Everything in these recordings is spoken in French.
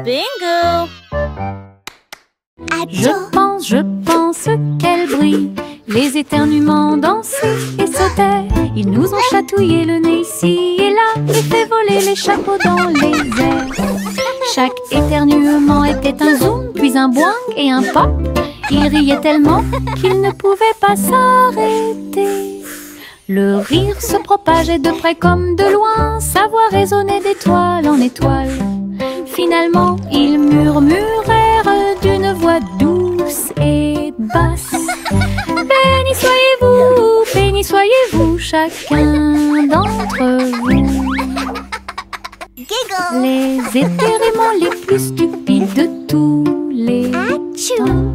Bingo! Je pense qu'elle brille. Les éternuements dansaient et sautaient. Ils nous ont chatouillé le nez ici et là et fait voler les chapeaux dans les airs. Chaque éternuement était un zoom, puis un boing et un pop. Ils riaient tellement qu'ils ne pouvaient pas s'arrêter. Le rire se propageait de près comme de loin, sa voix résonnait d'étoile en étoile. Finalement, ils murmurèrent d'une voix douce et basse. Béni soyez-vous, chacun d'entre vous. Les éternuements les plus stupides de tous les temps.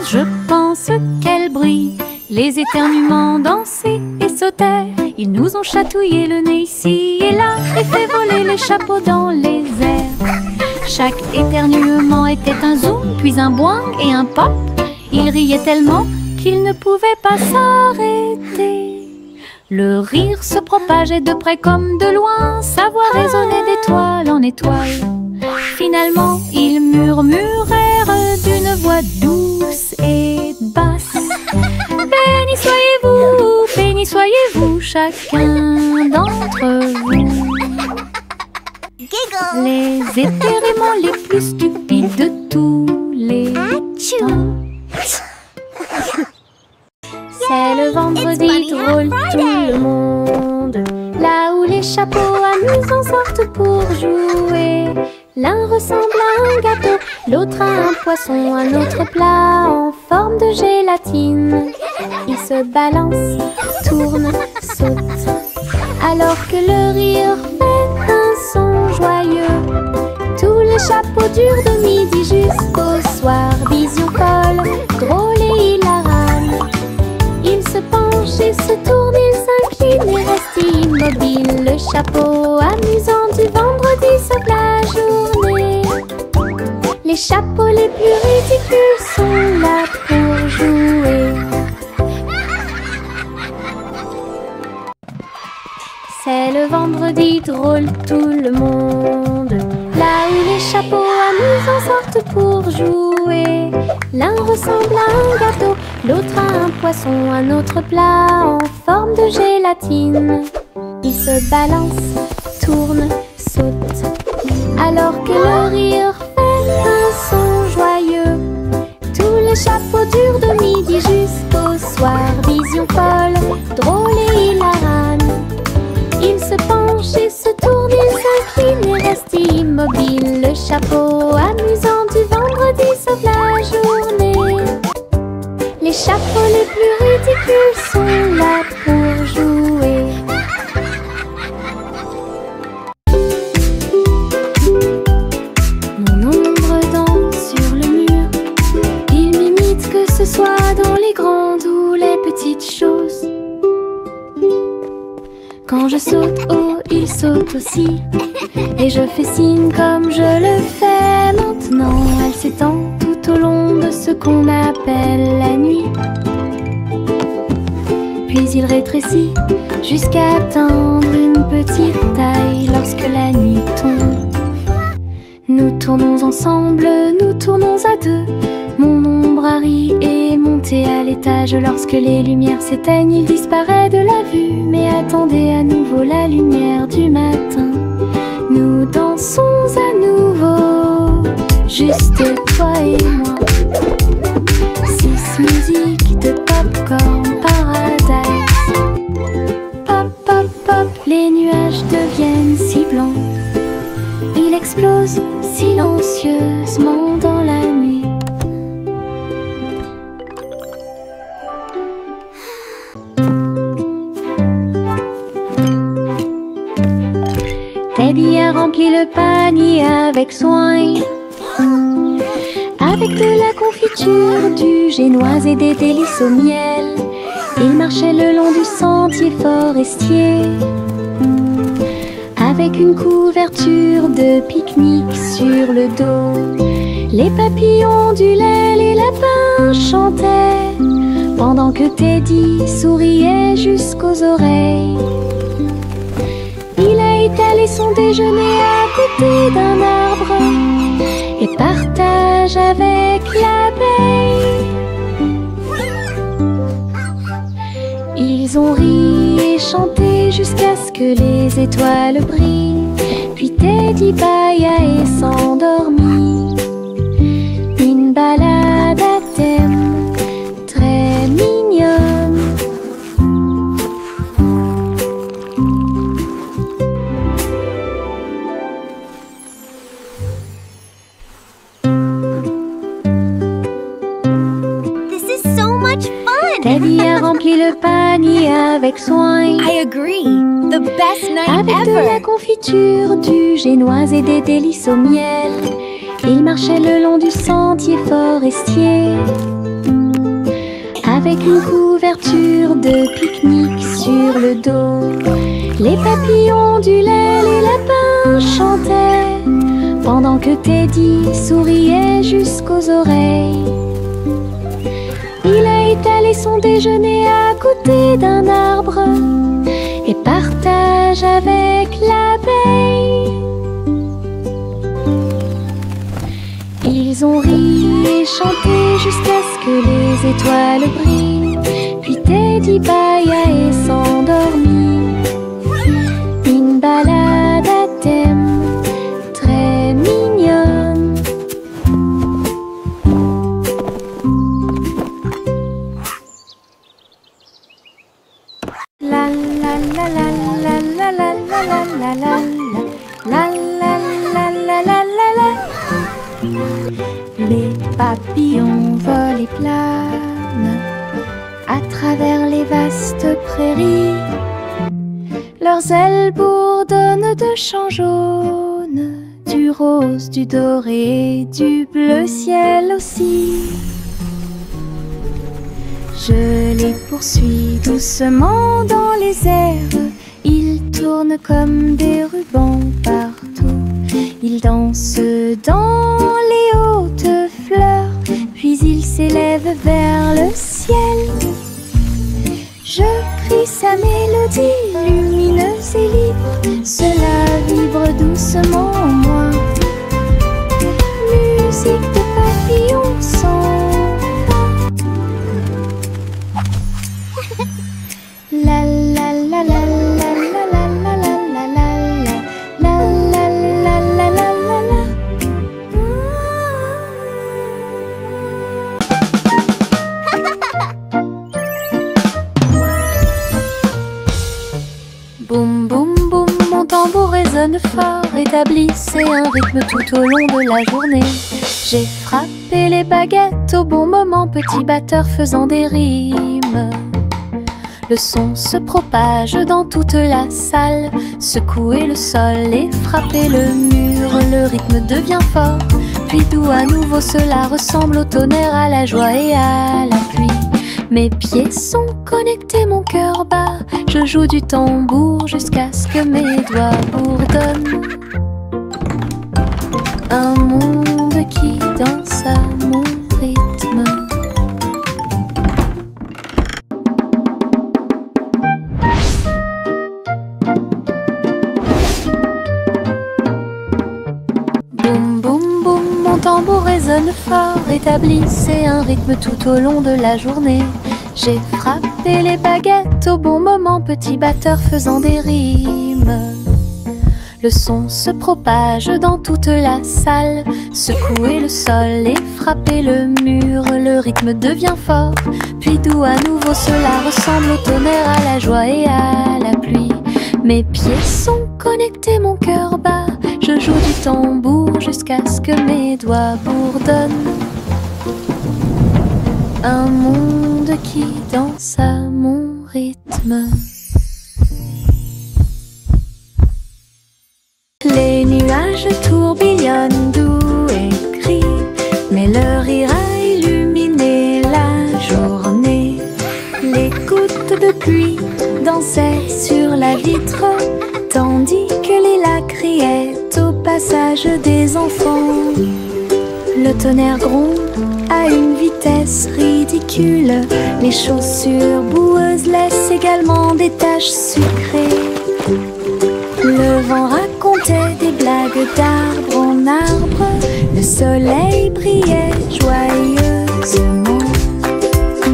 Je pense qu'elle brille. Les éternuements dansaient et sautaient. Ils nous ont chatouillé le nez ici et là et fait voler les chapeaux dans les airs. Chaque éternuement était un zoom, puis un boing et un pop. Ils riaient tellement qu'ils ne pouvaient pas s'arrêter. Le rire se propageait de près comme de loin, sa voix résonnait d'étoile en étoile. Finalement, ils murmurèrent d'une voix douce et basse. Béni soyez-vous, chacun d'entre vous. Les éternuements les plus stupides de tous les temps. C'est le vendredi drôle, tout le monde. Là où les chapeaux amusants sortent pour jouer. L'un ressemble à un gâteau, l'autre à un poisson, un autre plat en forme de gélatine. Il se balance, tourne, saute, alors que le rire fait un son joyeux. Tous les chapeaux durent de midi jusqu'au soir. Vision folle, drôle et hilarane. Il se penche et se tourne, il s'incline et reste immobile. Le chapeau amusant du vendredi sauve la journée. Les chapeaux les plus ridicules sont là pour jouer. C'est le vendredi drôle, tout le monde. Là où les chapeaux amusants sortent pour jouer. L'un ressemble à un gâteau, l'autre à un poisson, un autre plat en forme de gélatine. Il se balance, tourne, saute, alors que le rire fait un son joyeux. Tous les chapeaux durent de midi jusqu'au soir. Vision folle, drôle et hilarane. Il se penche et se tourne, il s'incline et reste immobile. Le chapeau amusant du vendredi sauve la journée. Les chapeaux les plus ridicules sont là pour jouer. Mon ombre danse sur le mur. Il m'imite que ce soit dans les grandes ou les petites choses. Quand je saute haut, il saute aussi. Et je fais signe comme je le fais maintenant. Elle s'étend tout au long de ce qu'on appelle la nuit. Puis il rétrécit jusqu'à atteindre une petite taille lorsque la nuit tombe. Nous tournons ensemble, nous tournons à deux. Mon ombre Harry est monté à l'étage. Lorsque les lumières s'éteignent, il disparaît de la vue. Mais attendez à nouveau la lumière du matin. Nous dansons à nouveau, juste toi et moi. 6 musiques de Popcorn Paradise. Pop, pop, pop, les nuages deviennent si blancs. Il explose silencieusement dans la nuit. Teddy a rempli le panier avec soin, avec de la confiture, du génoise et des délices au miel. Il marchait le long du sentier forestier, avec une couverture de pique-nique sur le dos. Les papillons ondulaient, les lapins chantaient, pendant que Teddy souriait jusqu'aux oreilles. Il a étalé étalé son déjeuner à côté d'un arbre et partage avec l'abeille. Ils ont ri et chanté jusqu'à ce que les étoiles brillent. Puis Teddy bâilla et s'endormit. Une balade à thème très mignonne. This is so much fun! Teddy a rempli le panier avec soin. I agree. The best night Avec de la ever. confiture, du génoise et des délices au miel. Il marchait le long du sentier forestier, avec une couverture de pique-nique sur le dos. Les papillons du lait, les lapins chantaient, pendant que Teddy souriait jusqu'aux oreilles. Il a étalé son déjeuner à côté d'un arbre et partage avec l'abeille. Ils ont ri et chanté jusqu'à ce que les étoiles brillent. Puis Teddy bâilla et s'endormit. Une balade à thème très mignonne. La la la la la la la la la la la la la la la la la. Les papillons volent et planent à travers les vastes prairies. Leurs ailes bourdonnent de chants jaunes, du rose, du doré, du bleu ciel aussi. Je les poursuis doucement dans les airs. Ils tournent comme des rubans partout. Ils dansent dans les hautes fleurs, puis ils s'élèvent vers le ciel. Je crie sa mélodie lumineuse et libre. Cela vibre doucement en moi. Musique de papillons sans la la la la la la la la la la la la la la la la. Boum boum boum, mon tambour résonne fort, établissez un rythme tout au long de la journée. J'ai frappé les baguettes au bon moment, petit batteur faisant des rimes. Le son se propage dans toute la salle, secouez le sol et frappez le mur. Le rythme devient fort, puis doux à nouveau. Cela ressemble au tonnerre, à la joie et à la pluie. Mes pieds sont connectés, mon cœur bat. Je joue du tambour jusqu'à ce que mes doigts bourdonnent. Un monde qui danse à mon rythme. Boum boum boum, mon tambour résonne fort, établissez un rythme tout au long de la journée. J'ai frappé les baguettes au bon moment, petit batteur faisant des rimes. Le son se propage dans toute la salle, secouez le sol et frappez le mur. Le rythme devient fort, puis doux à nouveau. Cela ressemble au tonnerre, à la joie et à la pluie. Mes pieds sont connectés, mon cœur bat. Je joue du tambour jusqu'à ce que mes doigts bourdonnent. Un monde qui danse à mon rythme. Les nuages tourbillonnent doux et crient, mais leur rire a illuminé la journée. Les gouttes de pluie dansaient sur la vitre, tandis que les lacs criaient au passage des enfants. Le tonnerre gronde à une vitesse ridicule. Les chaussures boueuses laissent également des taches sucrées. Le vent raconte soleil brillait joyeusement.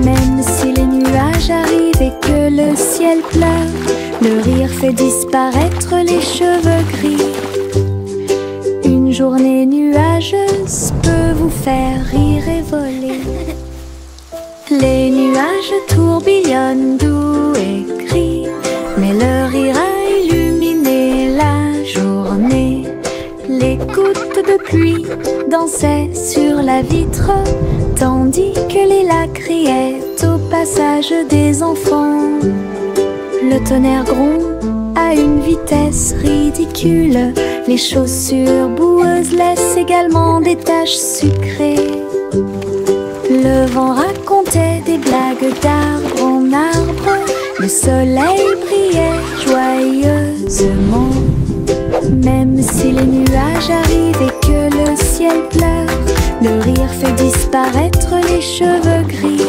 Même si les nuages arrivent et que le ciel pleure, le rire fait disparaître les cheveux gris. Une journée nuageuse peut vous faire rire et voler. Les nuages tourbillonnent doux et gris, mais le rire a illuminé la journée. Les gouttes de pluie dansaient sur la vitre, tandis que les lacs criaient au passage des enfants. Le tonnerre gronde à une vitesse ridicule. Les chaussures boueuses laissent également des taches sucrées. Le vent racontait des blagues d'arbre en arbre. Le soleil brillait joyeusement. Même si les nuages arrivent et que le ciel pleure, le rire fait disparaître les cheveux gris.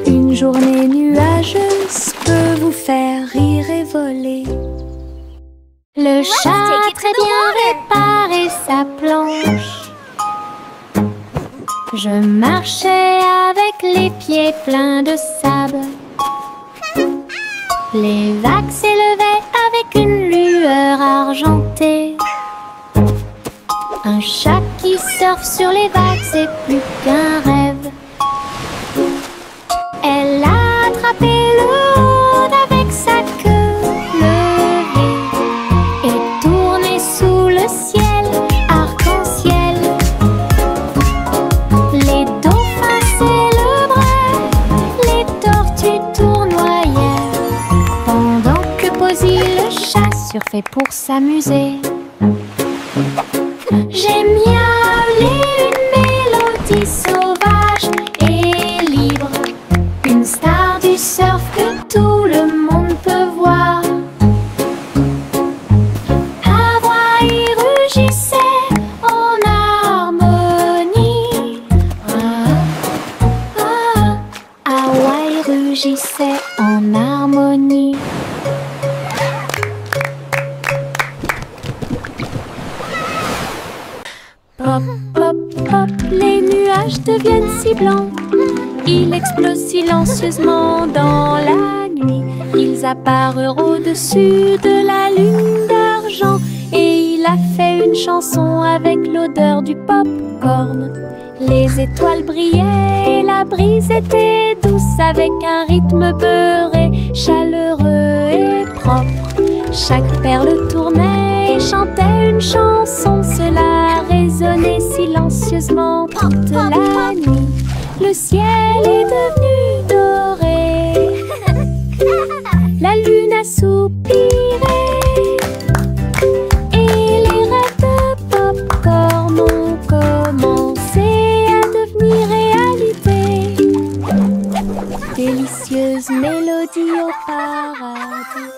Une journée nuageuse peut vous faire rire et voler. Le chat a très bien réparé sa planche. Je marchais avec les pieds pleins de sable. Les vagues s'élevaient avec une lueur argentée. Un chat qui surfe sur les vagues, c'est plus qu'un rêve. Elle a attrapé le monde avec sa queue levée et tourné sous le ciel arc-en-ciel. Les dauphins célébraient, les tortues tournoyaient, pendant que Posy le chat surfait pour s'amuser. J'ai miaulé une mélodie sauvage et libre, une star du surf que tout le monde peut voir. Hawaï rugissait en harmonie. Hawaï rugissait en harmonie. Pop, pop, pop, les nuages deviennent si blancs. Ils explosent silencieusement dans la nuit. Ils apparurent au-dessus de la lune d'argent. Et il a fait une chanson avec l'odeur du pop-corn. Les étoiles brillaient et la brise était douce, avec un rythme beurré, chaleureux et propre. Chaque perle tournait et chantait une chanson. Cela résonnait silencieusement toute la nuit. Le ciel est devenu doré. La lune a soupiré. Et les rêves de pop-corn ont commencé à devenir réalité. Délicieuse mélodie au paradis.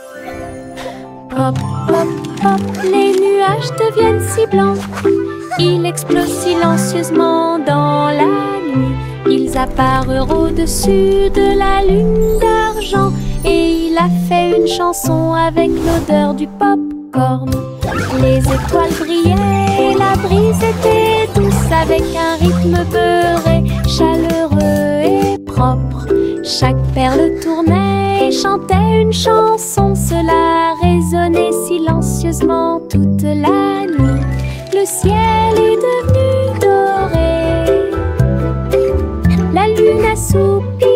Pop, pop, pop, les nuages deviennent si blancs. Ils explosent silencieusement dans la nuit. Ils apparurent au-dessus de la lune d'argent. Et il a fait une chanson avec l'odeur du pop-corn. Les étoiles brillaient et la brise était douce, avec un rythme beurré, chaleureux et propre. Chaque perle tournait et chantait une chanson. Cela résonnait silencieusement toute la nuit. Le ciel est devenu doré. La lune a soupiré.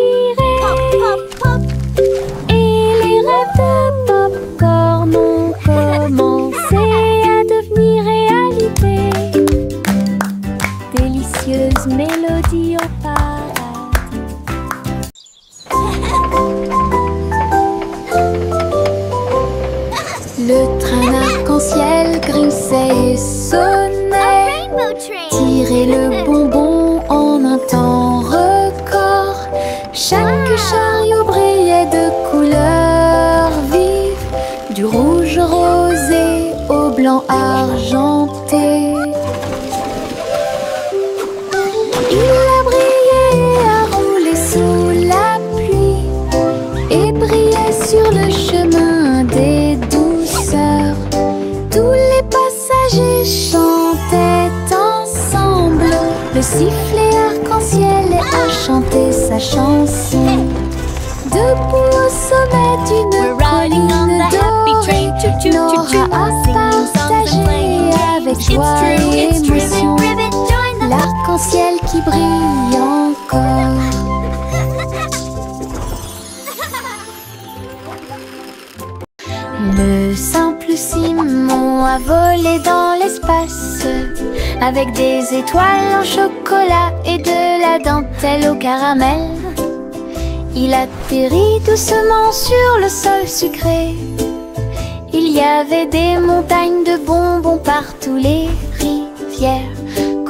Et les rêves de pop-corn ont commencé à devenir réalité. Délicieuse mélodie au paradis. Le train arc-en-ciel grinçait et sonnait. Tirer le bonbon en un temps record. Chaque chariot brillait de couleurs vives, du rouge rosé au blanc argenté. Il a brillé et a roulé sous la pluie et brillait sur le chemin des douceurs. Tous les passagers chantaient en partager avec joie et émotion l'arc-en-ciel qui brille encore. Le simple Simon a volé dans l'espace avec des étoiles en chocolat et de la dentelle au caramel. Il atterrit doucement sur le sol sucré. Il y avait des montagnes de bonbons partout. Les rivières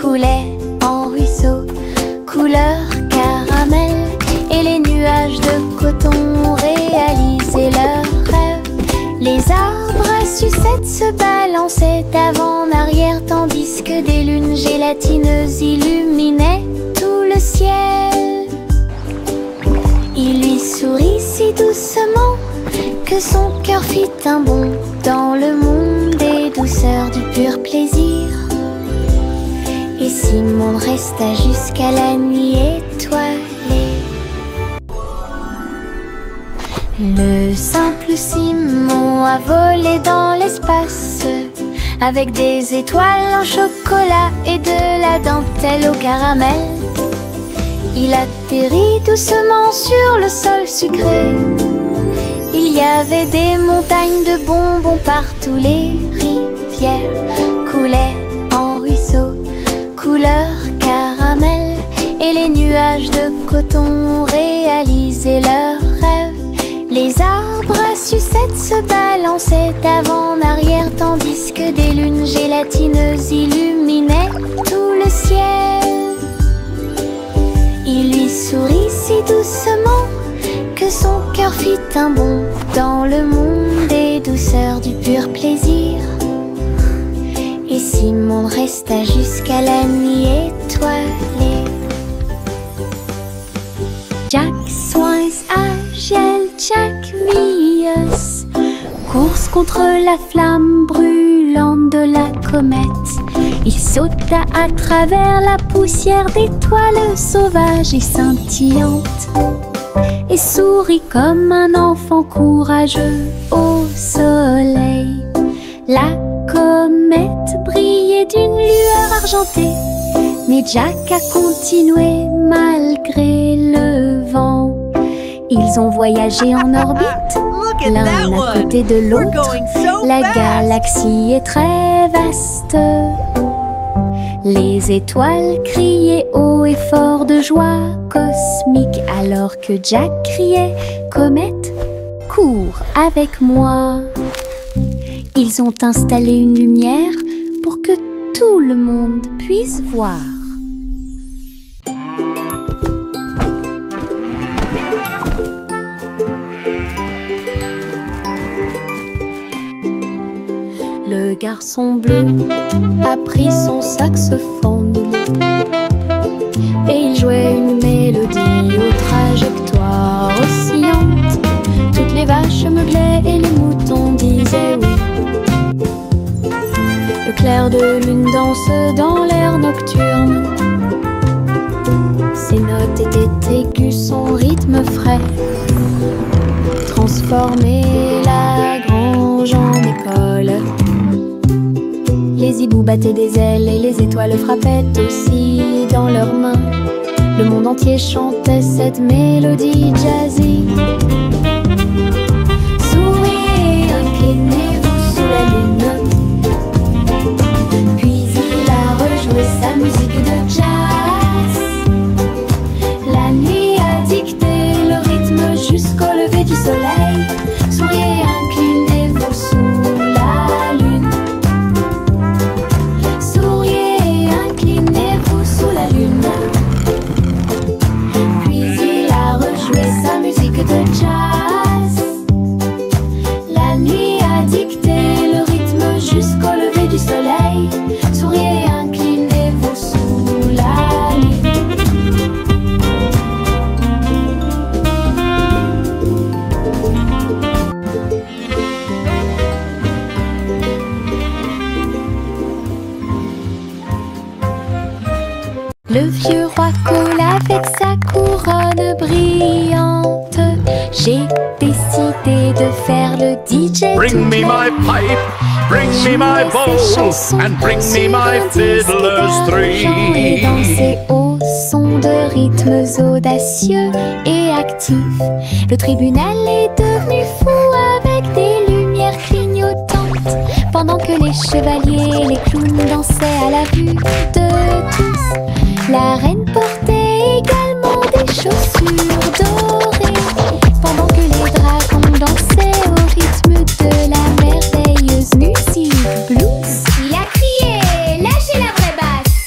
coulaient en ruisseaux couleur caramel. Et les nuages de coton réalisaient leurs rêves. Les arbres à sucettes se balançaient d'avant en arrière, tandis que des lunes gélatineuses illuminaient tout le ciel. Il lui sourit si doucement que son cœur fit un bond dans le monde des douceurs du pur plaisir. Et Simon resta jusqu'à la nuit étoilée. Le simple Simon a volé dans l'espace avec des étoiles en chocolat et de la dentelle au caramel. Il atterrit doucement sur le sol sucré. Il y avait des montagnes de bonbons partout. Les rivières coulaient en ruisseaux couleur caramel. Et les nuages de coton réalisaient leurs rêves. Les arbres à sucettes se balançaient d'avant en arrière, tandis que des lunes gélatineuses illuminaient tout le ciel. Il lui sourit si doucement que son cœur fit un bond dans le monde des douceurs du pur plaisir. Et Simon resta jusqu'à la nuit étoilée. Jack Swines agile, Jack Rios, course contre la flamme brûlante de la comète. Il sauta à travers la poussière d'étoiles sauvages et scintillantes et sourit comme un enfant courageux au soleil. La comète brillait d'une lueur argentée, mais Jack a continué malgré le vent. Ils ont voyagé en orbite, l'un à côté de l'autre. La galaxie est très vaste. Les étoiles criaient haut et fort de joie cosmique, alors que Jack criait « Comète, cours avec moi !» Ils ont installé une lumière pour que tout le monde puisse voir. Le garçon bleu a pris son saxophone et il jouait une mélodie aux trajectoires oscillantes. Toutes les vaches meuglaient et les moutons disaient oui. Le clair de lune danse dans l'air nocturne. Ses notes étaient aiguës, son rythme frais transformait la grange en école. Les hiboux battaient des ailes et les étoiles frappaient aussi dans leurs mains. Le monde entier chantait cette mélodie jazzy. Souriez, inclinez-vous sous la lune. Puis il a rejoué sa musique de jazz. La nuit a dicté le rythme jusqu'au lever du soleil. Souriez, inclinez-vous sous la lune. Souriez, inclinez-vous sous la lune. Puis il a rejoué sa musique de jazz. La nuit a dicté le rythme jusqu'au lever du soleil. Souriez, inclinez-vous sous la lune. Le vieux roi coule avec sa couronne brillante. J'ai décidé de faire le DJ. Bring me my pipe. Bring me my bowl and bring me my fiddlers three. Et danser au son de rythmes audacieux et actifs. Le tribunal est devenu fou avec des lumières clignotantes, pendant que les chevaliers et les clowns dansaient à la vue de tous. La reine portait également des chaussures dorées, pendant que les dragons dansaient au rythme de la merveilleuse musique blues. Il a crié, lâchez la vraie basse.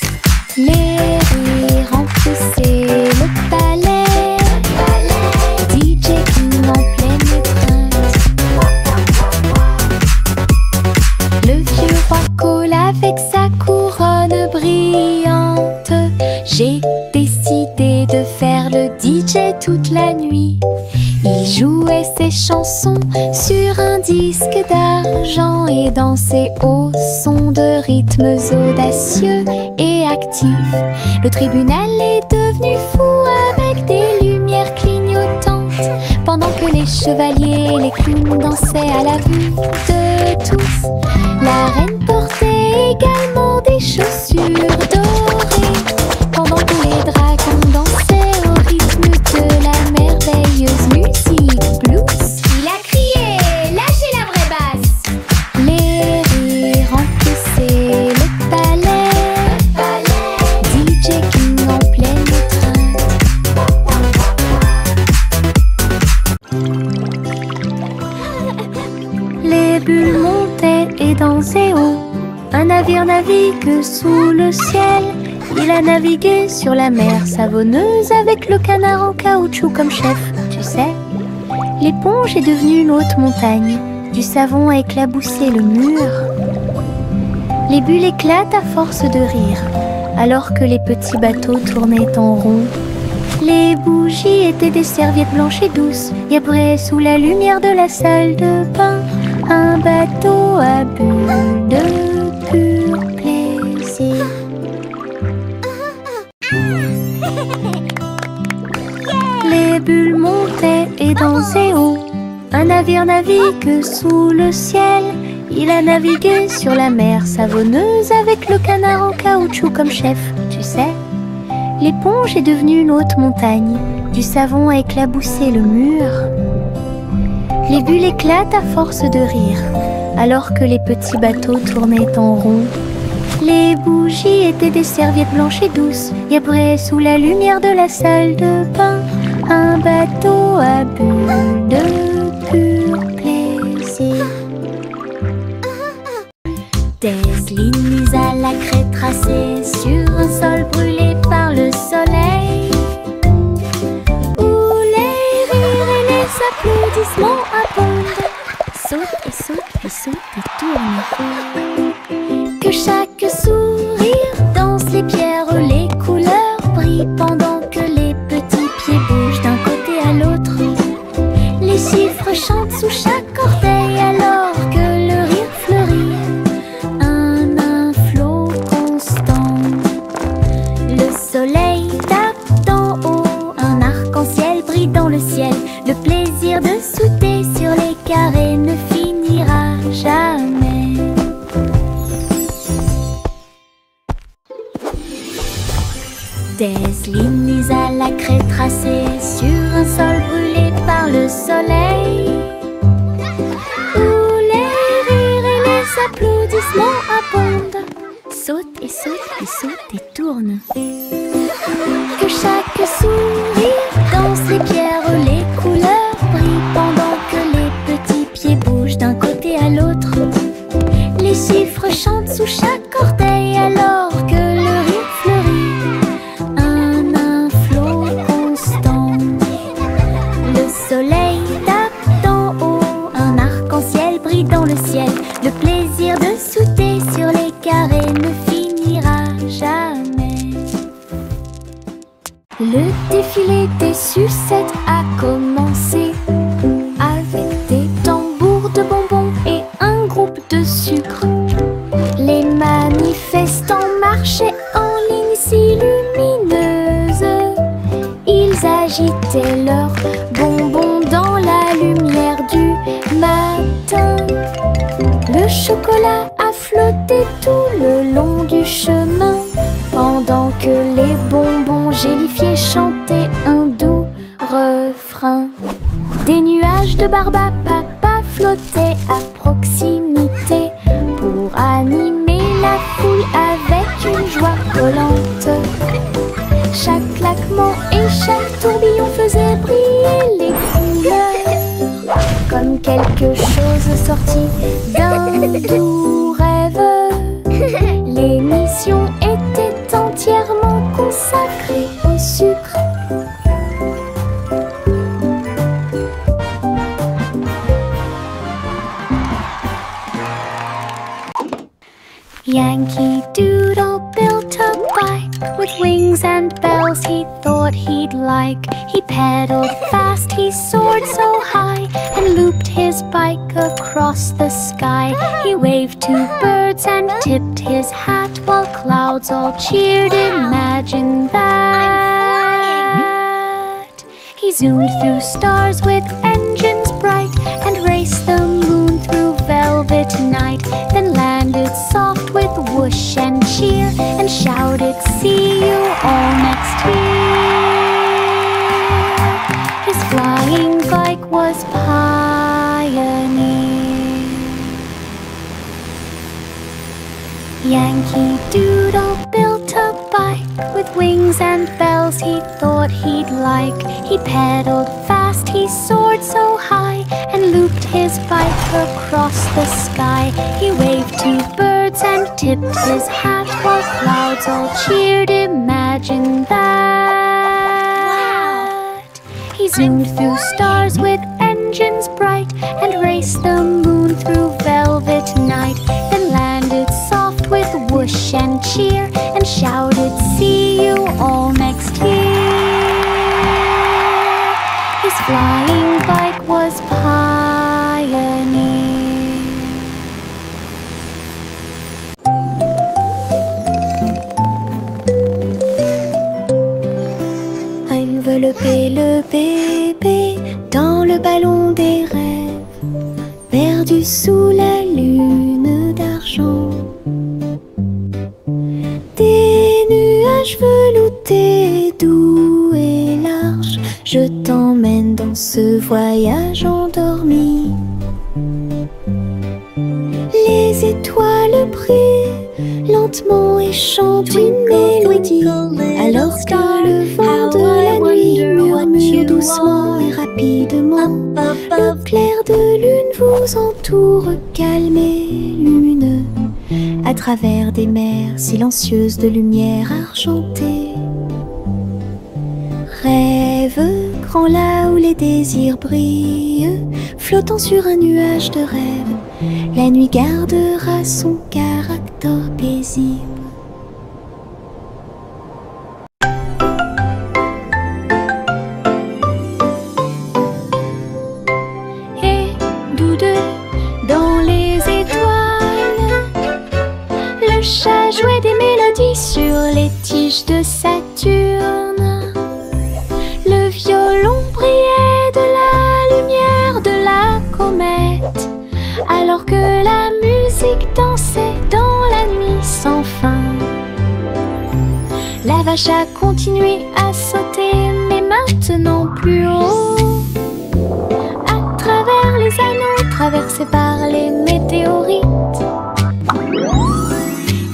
Les rires remplissaient le palais, DJ King en pleine étreinte. Le vieux roi Cole avec sa couronne brillante. J'ai décidé de faire le DJ toute la nuit. Il jouait ses chansons sur un disque d'argent et dansait au son de rythmes audacieux et actifs. Le tribunal est devenu fou avec des lumières clignotantes, pendant que les chevaliers et les clowns dansaient à la vue de tous. La reine portait également des chaussures dorées, pendant que les dragons dansaient au rythme de la merveilleuse musique blues. Il a crié, lâchez la vraie basse. Les rires remplissaient le palais, DJ King en pleine étreinte. Les bulles montaient et dansaient haut. Un navire navigue sous le ciel. Il a navigué sur la mer savonneuse avec le canard en caoutchouc comme chef, tu sais. L'éponge est devenue une haute montagne. Du savon a éclaboussé le mur. Les bulles éclatent à force de rire, alors que les petits bateaux tournaient en rond. Les bougies étaient des serviettes blanches et douces. Y a sous la lumière de la salle de bain un bateau à bulles de pur plaisir. Les bulles montaient et dansaient haut. Un navire navigue sous le ciel. Il a navigué sur la mer savonneuse avec le canard en caoutchouc comme chef, tu sais. L'éponge est devenue une haute montagne. Du savon a éclaboussé le mur. Les bulles éclatent à force de rire, alors que les petits bateaux tournaient en rond. Les bougies étaient des serviettes blanches et douces. Y a sous la lumière de la salle de bain un bateau à bulles de pur plaisir. Des lignes à la craie tracées sur un sol brûlé par le soleil, où les rires et les applaudissements abondent. Saute et saute, puis saute et tourne. Que chaque sourire danse les pierres, les couleurs brillent pendant que les petits pieds bougent d'un côté à l'autre. Les chiffres chantent sous chaque orteil alors que le rire fleurit. Un flot constant. Le soleil tape d'en haut, un arc-en-ciel brille dans le ciel. Le plaisir de sauter sur les carrés ne finira jamais. Des lignes à la craie tracées sur un sol brûlé par le soleil, où les rires et les applaudissements abondent. Saute et saute et saute et tourne. Que chaque sourire danse les pierres, les couleurs brillent pendant que les petits pieds bougent d'un côté à l'autre. Les chiffres chantent sous chaque orteil alors que le rire fleurit. Un flot constant. Le soleil tape d'en haut, un arc-en-ciel brille dans le ciel. Le plaisir de sauter sur les carrés ne finira jamais. Le défilé des sucettes a commencé avec des tambours de bonbons et un groupe de sucre. Les chocolat a flotté tout le long du chemin, pendant que les bonbons gélifiés chantaient un doux refrain. Des nuages de barbe à papa flottaient à proximité pour animer la foule avec une joie collante. Chaque claquement et chaque tourbillon faisait briller les couleurs, comme quelque chose sorti d'un doux rêve. L'émission était entièrement consacrée au sucre. Yankee Doodle built a bike with wings and bells he thought he'd like. He pedaled fast, he soared so high, and looped his bike across the sky. He waved to birds and tipped his hat while clouds all cheered. Imagine that. He zoomed through stars with engines bright and raced the moon through velvet night, then landed soft with whoosh and cheer and shouted, "See you all next year." His flying bike was Pioneer. Yankee Doodle built a bike with wings and bells he thought he'd like. He pedaled fast, he soared so high, and looped his bike across the sky. He waved to birds and tipped his hat while clouds all cheered. Imagine that. He zoomed through stars with engines bright and raced the moon through velvet night, then landed soft with whoosh and cheer and shouted, "See you all next year." His flying bike was Pioneer. Envelopper le bébé dans le ballon des rêves, perdu sous la lune d'argent. Des nuages veloutés, doux et larges, je t'emmène dans ce voyage endormi. Les étoiles brillent lentement et chantent une mélodie, alors que le vent de la nuit murmure doucement et rapidement. Le clair de lune vous entoure, calme et lumineux, à travers des mers silencieuses de lumière argentée. Rêve grand là où les désirs brillent, flottant sur un nuage de rêve, la nuit gardera son caractère paisible. Et nous deux, dans les étoiles, le chat jouait des mélodies sur les tiges de Saturne. Le violon brillait de la lumière de la comète, alors que la musique dansait dans la nuit sans fin. La vache a continué à sauter, mais maintenant plus haut, à travers les anneaux traversés par les météorites.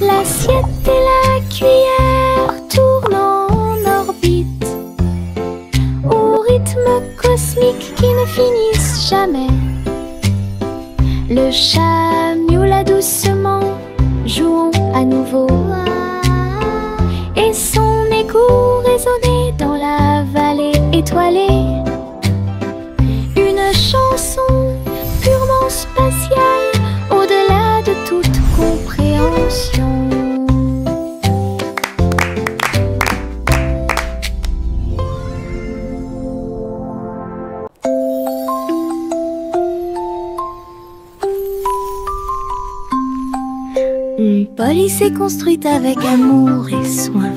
L'assiette et la cuillère tournent en orbite, au rythme cosmique qui ne finissent jamais. Le chat miaula doucement, jouons à nouveau, et son écho résonnait dans la vallée étoilée. Une chanson purement spatiale, au-delà de toute compréhension. Une police est construite avec amour et soin.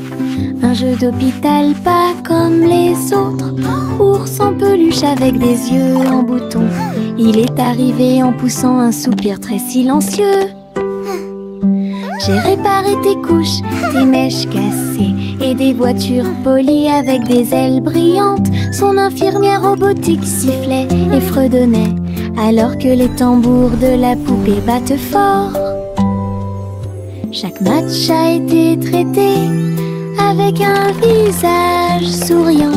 Un jeu d'hôpital pas comme les autres. Ours en peluche avec des yeux en bouton. Il est arrivé en poussant un soupir très silencieux. J'ai réparé tes couches, tes mèches cassées et des voitures polies avec des ailes brillantes. Son infirmière robotique sifflait et fredonnait alors que les tambours de la poupée battent fort. Chaque match a été traité avec un visage souriant.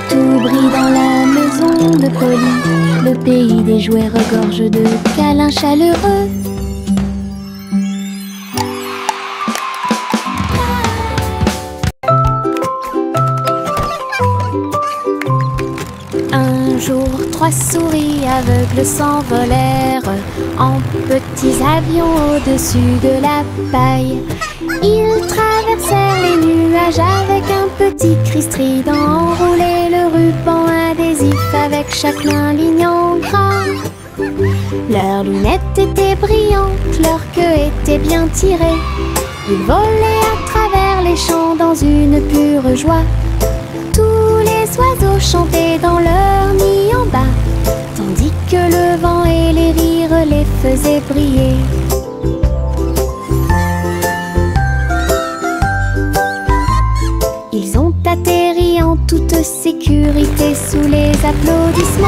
Tout brille dans la maison de Polly. Le pays des jouets regorge de câlins chaleureux. Un jour, 3 souris aveugles s'envolèrent en petits avions au-dessus de la paille. Ils traversèrent les nuages avec un petit cri strident, enroulé le ruban adhésif avec chaque main ligne en gras. Leurs lunettes étaient brillantes, leur queue était bien tirée. Ils volaient à travers les champs dans une pure joie. Tous les oiseaux chantaient dans leur nid en bas, tandis que le vent et les rires les faisaient briller. Ils ont atterri en toute sécurité sous les applaudissements.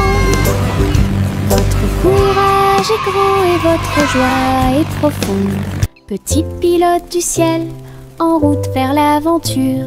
Votre courage est grand et votre joie est profonde. Petit pilote du ciel, en route vers l'aventure.